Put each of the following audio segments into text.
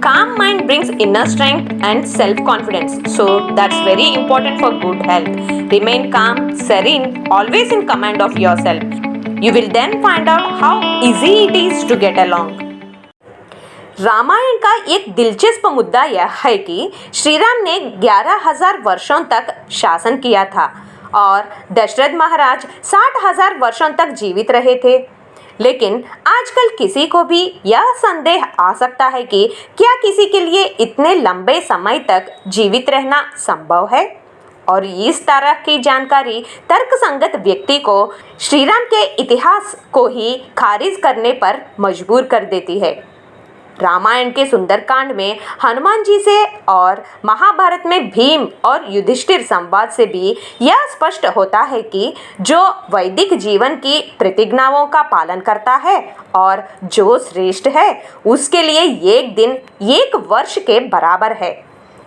Calm mind brings inner strength and self-confidence. So that's very important for good health. Remain calm, serene, always in command of yourself. You will then find out how easy it is to get along. Ramayan का एक दिलचस्प मुद्दा यह है कि श्री राम ने 11,000 वर्षों तक शासन किया था और दशरथ महाराज 60,000 वर्षों तक जीवित रहे थे। लेकिन आजकल किसी को भी यह संदेह आ सकता है कि क्या किसी के लिए इतने लंबे समय तक जीवित रहना संभव है, और इस तरह की जानकारी तर्कसंगत व्यक्ति को श्री राम के इतिहास को ही खारिज करने पर मजबूर कर देती है। रामायण के सुंदरकांड में हनुमान जी से और महाभारत में भीम और युधिष्ठिर संवाद से भी यह स्पष्ट होता है कि जो वैदिक जीवन की प्रतिज्ञाओं का पालन करता है और जो श्रेष्ठ है उसके लिए एक दिन एक वर्ष के बराबर है।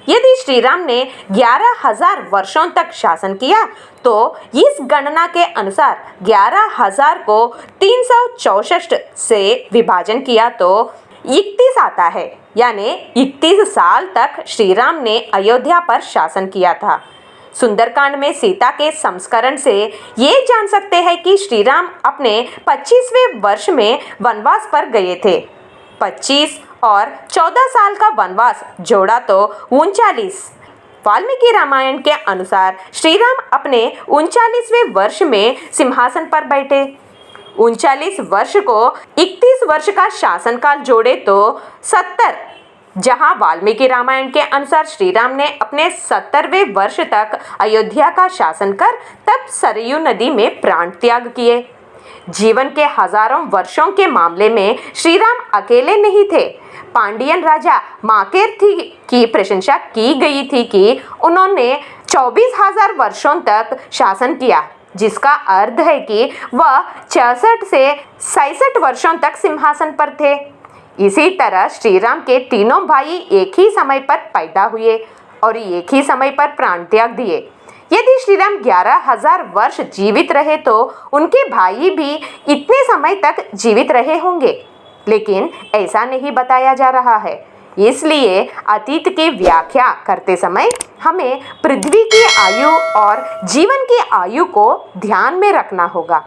यदि श्री राम ने 11,000 वर्षों तक शासन किया तो इस गणना के अनुसार 11,000 को 364 से विभाजन किया तो 31 आता है, यानी 31 साल तक श्री राम ने अयोध्या पर शासन किया था। सुंदरकांड में सीता के संस्करण से ये जान सकते हैं कि श्री राम अपने 25वें वर्ष में वनवास पर गए थे। 25 और 14 साल का वनवास जोड़ा तो 39। वाल्मीकि रामायण के अनुसार श्री राम अपने 39वें वर्ष में सिंहासन पर बैठे। 39 वर्ष को 31 वर्ष का शासनकाल जोड़े तो 70, जहां वाल्मीकि रामायण के अनुसार श्री राम ने अपने 70वें वर्ष तक अयोध्या का शासन कर तब सरयू नदी में प्राण त्याग किए। जीवन के हजारों वर्षों के मामले में श्री राम अकेले नहीं थे। पांडियन राजा माकेर की प्रशंसा की गई थी कि उन्होंने 24,000 वर्षों तक शासन किया, जिसका अर्थ है कि वह 66 से 67 वर्षों तक सिंहासन पर थे। इसी तरह श्री राम के तीनों भाई एक ही समय पर पैदा हुए और एक ही समय पर प्राण त्याग दिए। यदि श्री राम 11,000 वर्ष जीवित रहे तो उनके भाई भी इतने समय तक जीवित रहे होंगे, लेकिन ऐसा नहीं बताया जा रहा है। इसलिए अतीत की व्याख्या करते समय हमें पृथ्वी की आयु और जीवन की आयु को ध्यान में रखना होगा।